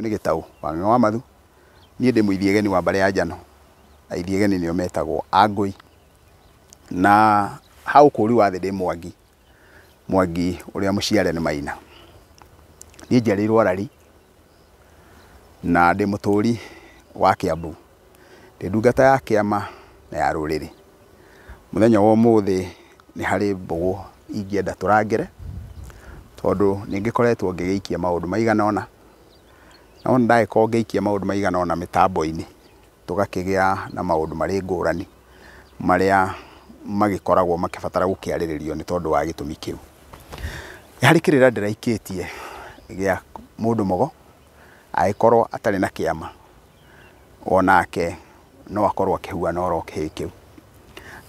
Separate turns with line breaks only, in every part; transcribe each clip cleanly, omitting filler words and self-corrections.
Nĩ gĩtaũ wang'e wa mathu niĩ ndĩ mũithiegeni wa mbare ya njano. Aithiegeni nĩo metagwo Angũi, na hau kũri wa thĩ ndĩ Mwangi ũrĩa mũciare nĩ Maina. Niĩ njiarĩirwo Rari na ndĩ mũtũri wa Kĩambu, ndĩ ndungata ya kĩama na ya rũrĩrĩ. Mũthenya wa ũmũthĩ nĩ harĩ mbũgũ ingĩenda tũrangĩre, tondũ nĩngĩkoretwo ngĩgĩikia maũndũ maigana ũna, na wona ndagĩkorwo ngĩikia maũndũ maigana ũna mĩtambo-inĩ, tũgakĩgĩa na maũndũ marĩ ngũrani marĩa magĩkoragwo makĩbatara gũkĩarĩrĩrio nĩ tondũ wa gĩtũmi kĩu. Nĩ harĩ kĩrĩra ndĩraikĩtie gĩa mũndũ mũgo agĩkorwo atarĩ na kĩama, onake no akorwo akĩhuana oro kĩhĩ kĩu.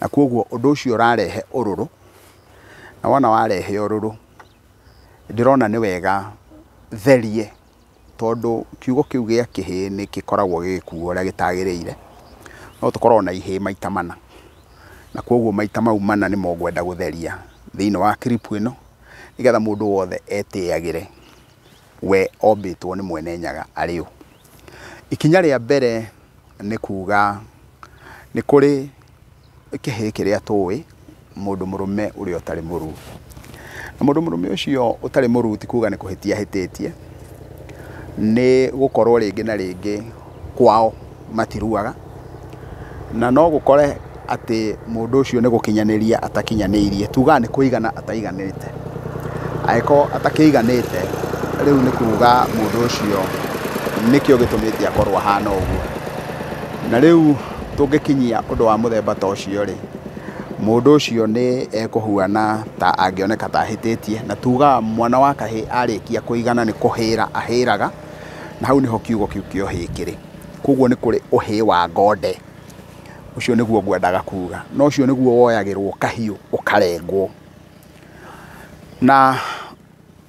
Na kuoguo ũndũ ũcio ũrarehe ũrũrũ, na wona warehe ũrũrũ ndĩrona nĩ wega therie, tondũ kiugo kĩu gĩa kĩhĩ nĩ gĩkoragwo gĩgĩkuo ũrĩa gĩtagĩrĩire. No tũkorwo na ihĩĩ maita mana, na kuoguo maita mau mana nĩmo ngwenda gũtheria thĩinĩ wa clip ĩno, nĩgetha mũndũ wothe etĩagĩre we ombĩtwo nĩ Mwene Nyaga arĩ ũ. Ikinya rĩa mbere nĩ kuga nĩ kũrĩ kĩhĩ kĩrĩa tũĩ mũndũ mũrũme ũrĩa ũtarĩ mũruu, na mũndũ mũrũme ũcio ũtarĩ mũruu ti kuga nĩ kũhĩtia hĩtĩtie, nĩ gũkorwo rĩngĩ na rĩngĩ kwao matiruaga, na no gũkore atĩ mũndũ ũcio nĩ gũkinyanĩria atakinyanĩirie, tugaga nĩ kũigana ataiganĩte. Angĩkorwo atakĩiganĩte, rĩu nĩ kuga mũndũ ũcio nĩkĩo gĩtũmĩte akorwo ahana ũguo. Na rĩu tũngĩkinyia ũndũ wa mũthemba ta ũcio rĩ, mũndũ ũcio nĩ ekũhuana ta angĩoneka ta ahĩtĩtie, na tugaga mwana wa kahĩĩ arĩkia kũigana nĩ kũhĩra ahĩraga, na hau nĩho kiugo kĩu kĩa ũhĩĩ kĩrĩ. Koguo nĩ kũrĩ ũhĩĩ wa ngonde, ũcio nĩguo ngwendaga kuga, no ũcio nĩguo woyagĩrwo kahiũ ũkarengwo. Na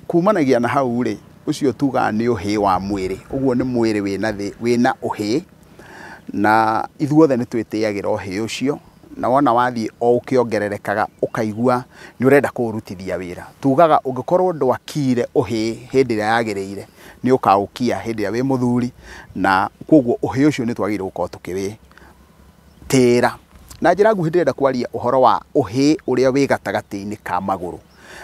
kumanagia na hau rĩ, ũcio tugaga nĩ ũhĩĩ wa mwĩrĩ, ũguo nĩ mwĩrĩ wĩna ũhĩĩ, na ithuothe nĩ twĩtĩagĩra ũhĩĩ ũcio, na wona wathiĩ o ũkĩongererekaga ũkaigua nĩ ũrenda kũũrutithia wĩra. Tugaga ũngĩkorwo ndwakire ũhĩĩ hĩndĩ ĩrĩa yagĩrĩire, nĩ ũkaũkia hĩndĩ ĩrĩa wĩ mũthuri, na koguo ũhĩĩ ũcio nĩ twagĩrĩirwo gũkorwo tũkĩwĩtĩĩra. Na njĩra nguhĩ ndĩrenda kwaria ũhoro wa ũhĩĩ ũrĩa wĩ gatagatĩ-inĩ ka magũrũ.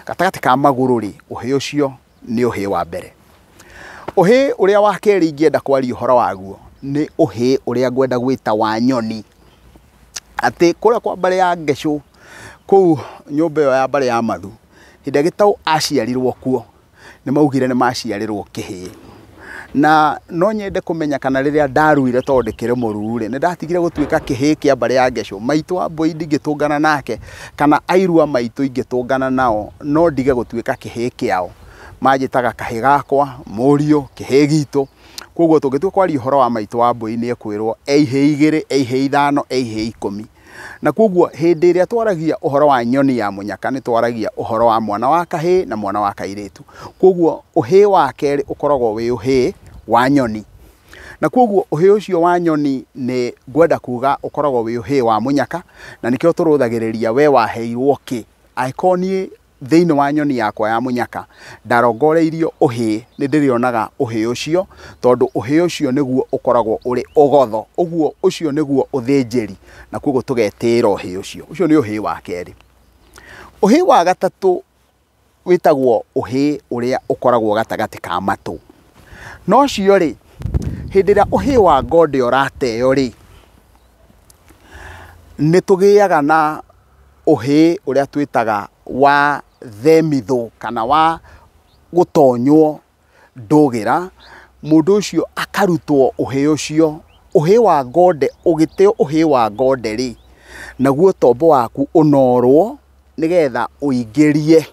Gatagatĩ ka magũrũ rĩ, ũhĩĩ ũcio nĩ ũhĩĩ wa mbere. Ũhĩĩ ũrĩa wa kerĩ ingĩenda kwaria ũhoro waguo nĩ ũhĩĩ ũrĩa ngwenda gwĩta wa nyoni. Atĩ kũrĩa kwa mbare ya Ngecũ, kũu nyũmba ĩyo ya mbare ya mathu, hĩndĩ ĩrĩa gĩtaũ aciarirwo kuo, nĩ maugire nĩ maciarĩrwo kĩhĩĩ. Na no nyende kũmenya kana rĩrĩa ndaruire tondũ ndĩkĩrĩ mũruu rĩ, nĩ ndatigire gũtuĩka kĩhĩĩ kĩa mbare ya Ngecũ. Maitũ wa Mbũi ndingĩtũngana nake, kana airũ a maitũ ingĩtũngana nao, no ndige gũtuĩka kĩhĩĩ kĩao. Manjĩtaga kahĩĩ gakwa, mũriũ, kĩhĩĩ gitũ. Koguo tũngĩtua kwaria ũhoro wa maitũ wa Mbũi nĩ ekwĩrwo ihĩĩ 2, ihĩĩ 5, ihĩĩ 10. Na koguo hĩndĩ ĩrĩa twaragia ũhoro wa nyoni ya mũnyaka nĩ twaragia ũhoro wa mwana wa kahĩĩ na mwana wa kairĩtu. Koguo ũhĩĩ wa kerĩ ũkoragwo wĩ ũhĩĩ wa nyoni. Na koguo ũhĩĩ ũcio wa nyoni nĩ ngwenda kuga ũkoragwo wĩ ũhĩĩ wa mũnyaka, na nĩkĩo tũrũthagĩrĩria we waheirwo kĩ. Angĩkorwo niĩ thĩinĩ wa nyoni yakwa ya mũnyaka ndarongoreirio ũhĩĩ, nĩ ndĩrĩonaga ũhĩĩ ũcio, tondũ ũhĩĩ ũcio nĩguo ũkoragwo ũrĩ ũgotho, ũguo ũcio nĩguo ũthĩnjĩri, na koguo tũgetĩĩra ũhĩĩ ũcio. Ũcio nĩ ũhĩĩ wa kerĩ. Ũhĩĩ wa gatatũ wĩtagwo ũhĩĩ ũrĩa ũkoragwo gatagatĩ ka matũ. No ũcio rĩ, hĩndĩ ĩrĩa ũhĩĩ wa ngonde ũrateo rĩ, nĩ tũgĩaga na ũhĩĩ ũrĩa twĩtaga wa themithũ, kana wa gũtonywo ndũgĩra. Mũndũ ũcio akarutwo ũhĩĩ ũcio. Ũhĩĩ wa ngonde ũgĩteo ũhĩĩ wa ngonde rĩ, naguo tombo waku ũnorwo nĩgetha ũingĩrie,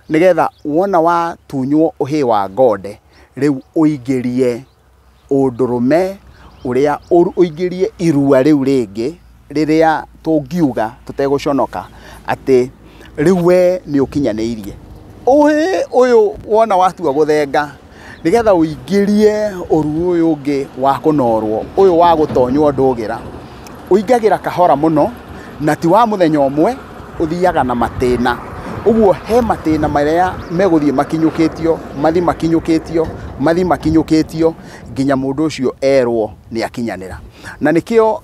nĩgetha wona watunywo ũhĩĩ wa ngonde, rĩu ũingĩrie ũndũrũme ũrĩa ũingĩrie irua rĩu rĩngĩ rĩrĩa tũngiuga tũtegũconoka atĩ rĩu we nĩ ũkinyanĩirie. Ũhĩĩ ũyũ wona watua gũthenga, nĩgetha ũingĩrie ũru ũyũ ũngĩ wa kũnorwo, ũyũ wa gũtonywo ndũgĩra, ũingagĩra kahora mũno, na ti wa mũthenya ũmwe, ũthiaga na matĩna. Uguo he matina maria meguthie makinyukitio mathi makinyukitio nginya mundu ucio erwo ni akinyanira. Na nikio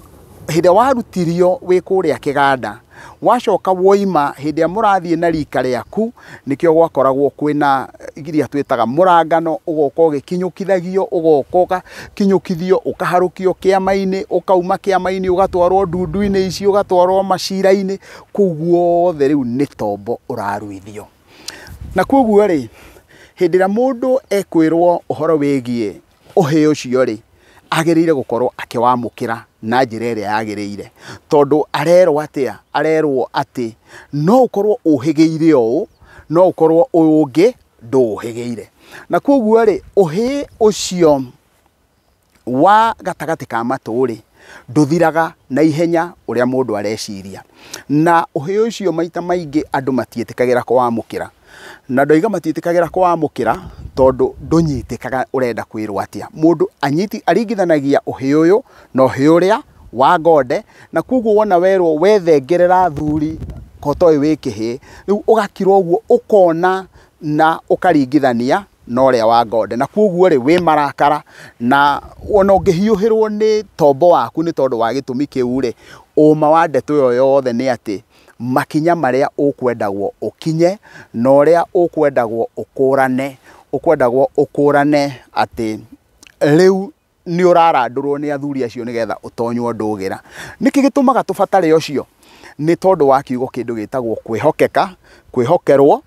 hinde warutirio wi kuria kiganda wacoka woima hinde murathie na rika riaku nikio gwakoragwo kwina igiria twitaga murangano ugoka ugikinyukithagio ugoka kinyukithio ukaharukio kiama-ini ukauma kiama-ini ugatwarwo ndundu-ini ici ugatwarwo macira-ini kuguo riu ni tombo uraruithio. Na kuguo ri hinde ria mundu ekwirwo uhoro wigie uheo cio ri agirire gukorwo akiwamukira na njira iria yagirire tondu arerwo ati no ukorwo uhigeire o no ukorwo ungi nduhigeire. Na kuguo ri uhi ucio wa gatagati ka maturi nduthiraga na ihenya uria mundu areciria, na uhi ucio maita maingi andu matietikagira kwamukira, na ndoiga matietikagira kwamukira tondu ndunyitikaga urenda kwirwo atia. Mundu aringithanagia uhi uyu na uhi uria wa ngode, na kuguo wona werwo wethengerera thuri kotoi wikihi riu ugakira uguo ukona na ukaringithania na uria wa ngode. Na kuguo ri wi marakara na wona ungihiuhirwo ni tombo waku ni tondu wa gitumi kiu ri uma wa ndeto yo yothe ni ati makinya maria ukwendagwo ukinye na uria ukwendagwo ukurane ati riu ni urarandurwo ni athuri acio nigetha utonywo ndugira. Niki gitumaga tubatare ucio ni tondu wa kiugo kindu gitagwo kwihokerwo,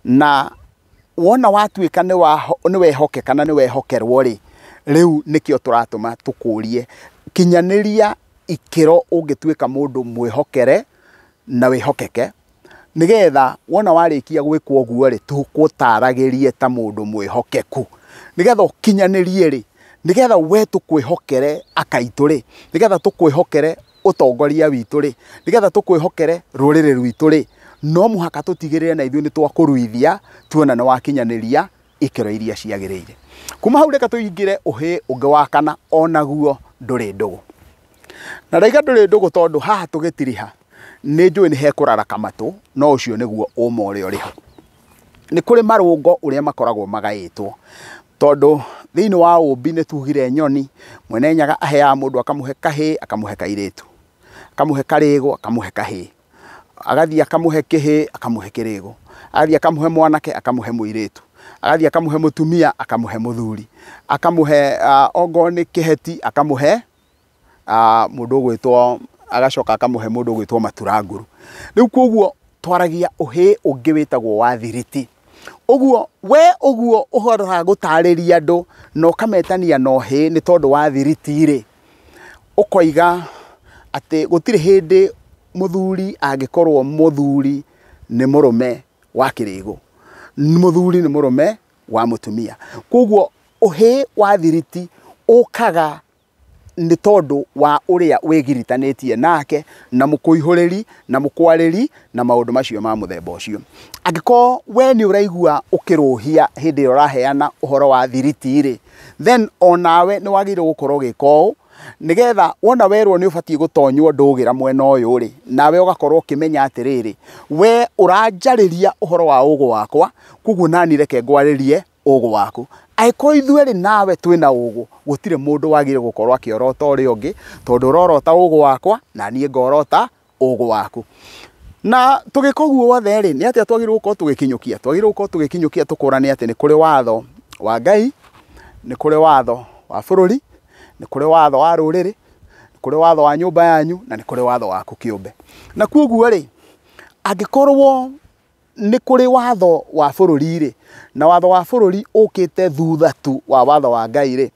na wona watuika ni wehokeka na ni wehokerwo ri riu nikio turatuma tukurie kinyaniria ikiro ungituika mundu mwihokere na wihokeke nigetha wona warikia gwikwo guo ri tukutaragirie ta mundu mwihokeku nigetha ukinyanirie ri nigetha we tukwihokere akaitu ri nigetha tukwihokere utongoria witu ri nigetha tukwihokere rurire rwitu ri no muhaka tutigirire na ithuĩ ni twakuruithia tuona ni wakinyaniria ikiro iria ciagirire. Kuma hau reka tuingire uhi ungi wa kana onaguo nduri ndugu. Na ndaiga nduri ndugu tondu haha tugitiriha ni njui ni hekurara kamatu no ucio niguo uma uria uriho. Ni kuri marungo uria makoragwo magaitwo tondu thiini wa umbi ni tugire nyoni mwene nyaga aheaga mundu akamuhe kahi akamuhe kairitu, akamuhe karigo akamuhe kahi, agathia akamuhe kihi akamuhe kirigo, agathia akamuhe mwanake akamuhe muiritu, agathia akamuhe mutumia akamuhe muthuri, akamuhe ongo ni kiheti akamuhe mundu gwitwo, agacoka akamuhe mundu gwitwo maturanguru. Riu koguo twaragia uhi ungi witagwo wa thiriti. Uguo we uguo uhora gutariria andu no kametania no hi ni tondu wa thiriti ri ukoiga ati gutire hindi muthuri angikorwo muthuri ni murume wa kirigo, muthuri ni murume wa mutumia. Koguo uhi wa thiriti ukaga ni tondu wa uria wigiritanĩtie nake na mukuihuriri na mukwariri na maundu macio ma muthemba ucio. Angiko we ni uraigua ukiruhia hindi uraheana uhoro wa thiriti ri then onawe ni wagire gukorwo giko nigetha wona werwo ni ubatie gutonywo ndugira mwena uyu ri nawe ugakorwo kimenya atiriri we uranjariria uhoro wa ugu wakwa kuguo nani reke ngwaririe ugu waku. Aiko ithuĩ ri nawe twina ugu gutire mundu wagire gukorwo akiorota uri ungi tondu urorota ugu wakwa na nie ngorota ugu waku. Na tugikoguo wothe ri ni atia twagire gukorwo tugikinyukia tukurane ati ni kuri watho wa Ngai, ni kuri watho wa bururi, ni kuri watho wa ruriri, ni kuri watho wa nyumba yanyu na ni kuri watho waku kiumbe. Na kuguo ri angikorwo ni kuri watho wa bururi ri na watho wa bururi ukite thutha tu wa watho wa Ngai ri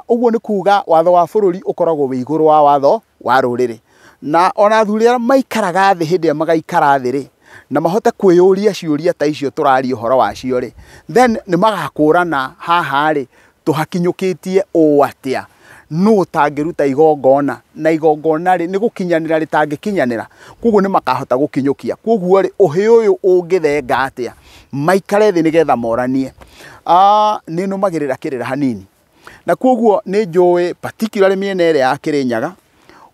uguo ni kuga watho wa bururi ukoragwo wi iguru wa watho wa ruriri. Na ona athuri maikaraga thi hindi magaikara thi ri na mahote kwiyuria ciuria ta icio turari uhoro wa cio ri then ni magakurana haha ri tuhakinyukitie o atia no tangiruta igongona na igongona ri ni gukinyanira ritangikinyanira kuguo ni makahota gukinyukia. Kuguo ri uhi uyu ungithenga atia maikare thi nigetha moranie ni numagirira kirira hanini. Na kuguo ni njui particularly miena ire ya Kirinyaga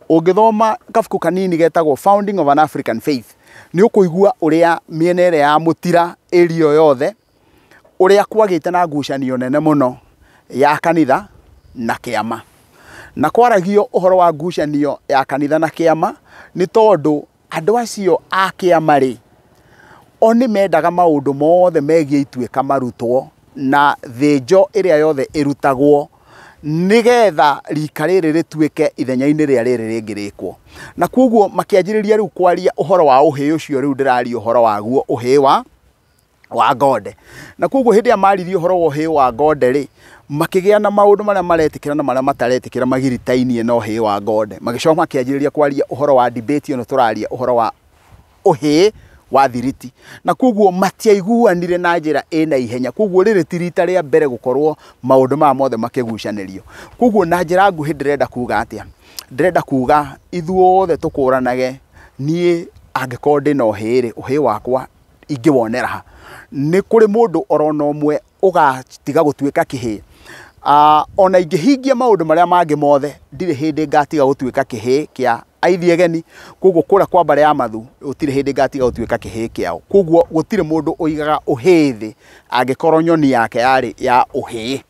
ungithoma kabuku kanini getagwo Founding of an African Faith nĩ ũkũigua ũrĩa mĩena ĩrĩa ya mũtira area yothe ũrĩa kwagĩte na ngucanio nene mũno ya kanitha na kĩama. Na kwaragio ũhoro wa ngucanio ya kanitha na kĩama nĩ tondũ andũ acio a kĩama rĩ, o nĩ mendaga maũndũ mothe megiĩ ituĩka marutwo na thĩnjo ĩrĩa yothe ĩrutagwo nĩgetha rika rĩrĩ rĩtuĩke ithenya-inĩ rĩrĩa rĩrĩ rĩngĩ rĩkwo. Na koguo makĩanjĩrĩria rĩu kwaria ũhoro wa ũhĩĩ ũcio rĩu ndĩraria ũhoro waguo, ũhĩĩ wa ngonde. Na koguo hĩndĩ ĩrĩa maririe ũhoro wa ũhĩĩ wa ngonde rĩ, makĩgĩa na maũndũ marĩa maretĩkĩra na marĩa mataretĩkĩra magiritainie na ũhĩĩ wa ngonde. Magĩcoka makĩanjĩrĩria kwaria ũhoro wa debate ĩno tũraria ũhoro wa ũhĩĩ wa thiriti. Na koguo matiaiguanire na njĩra ĩna ihenya. Koguo rĩrĩ ti rita rĩa mbere gũkorwo maũndũ maya mothe makĩgucanĩrio. Koguo na njĩra nguhĩ ndĩrenda kuga atĩa? Ndĩrenda kuga ithuothe tũkũranage, niĩ angĩkorwo ndĩna ũhĩĩ rĩ, ũhĩĩ wakwa ingĩwonera ha? Nĩ kũrĩ mũndũ orona ũmwe ũgatiga gũtuĩka kĩhĩĩ. Ona ingĩhingia maũndũ marĩa mangĩ mothe, ndirĩ hĩndĩ ngatiga gũtuĩka kĩhĩĩ kĩa aithiegeni. Koguo kũrĩa kwa mbarĩ ya mathu gũtirĩ hĩndĩ ngatiga gũtuĩka kĩhĩĩ kĩao. Koguo gũtirĩ mũndũ ũigaga ũhĩĩ thĩ angĩkorwo nyoni yake yarĩ ya ũhĩĩ.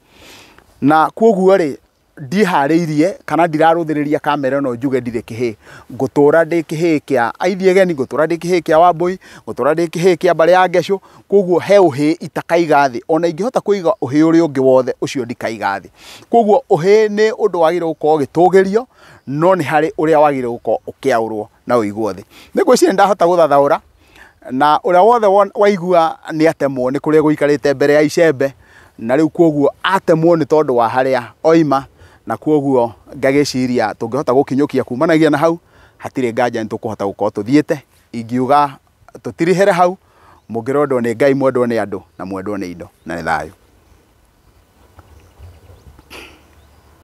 Na koguo rĩ, ndiharĩirie kana ndirarũthĩrĩria kamera ĩno njuge ndirĩ kĩhĩĩ. Ngũtũra ndĩ kĩhĩĩ kĩa aithiegeni, ngũtũra ndĩ kĩhĩĩ kĩa Wambui, ngũtũra ndĩ kĩhĩĩ kĩa mbarĩ ya Ngecũ. Koguo he ũhĩĩ itakaiga thĩ. Ona ingĩhota kũiga ũhĩĩ ũrĩa ũngĩ wothe, ũcio ndikaiga thĩ. Koguo ũhĩĩ nĩ ũndũ wagĩrĩirwo gũkorwo ũgĩtũgĩrio, no nĩ harĩ ũrĩa wagĩrĩirwo gũkorwo ũkĩaũrwo na ũigwo thĩ. Nĩ ngwĩciria ndahota gũthathaũra, na ũrĩa wothe waigua nĩ atemwo nĩ kũrĩa gũikarĩte mbere ya icembe, na rĩu koguo atemwo nĩ tondũ wa harĩa oima. Na koguo ngagĩciria tũngĩhota gũkinyũkia kumanagia na hau, hatirĩ nganja nĩ tũkũhota gũkorwo tũthiĩte. Ingiuga tũtirihĩre hau, mũngĩrondwo nĩ Ngai, mwendwo nĩ andũ na mwendwo nĩ indo, na nĩ thayũ.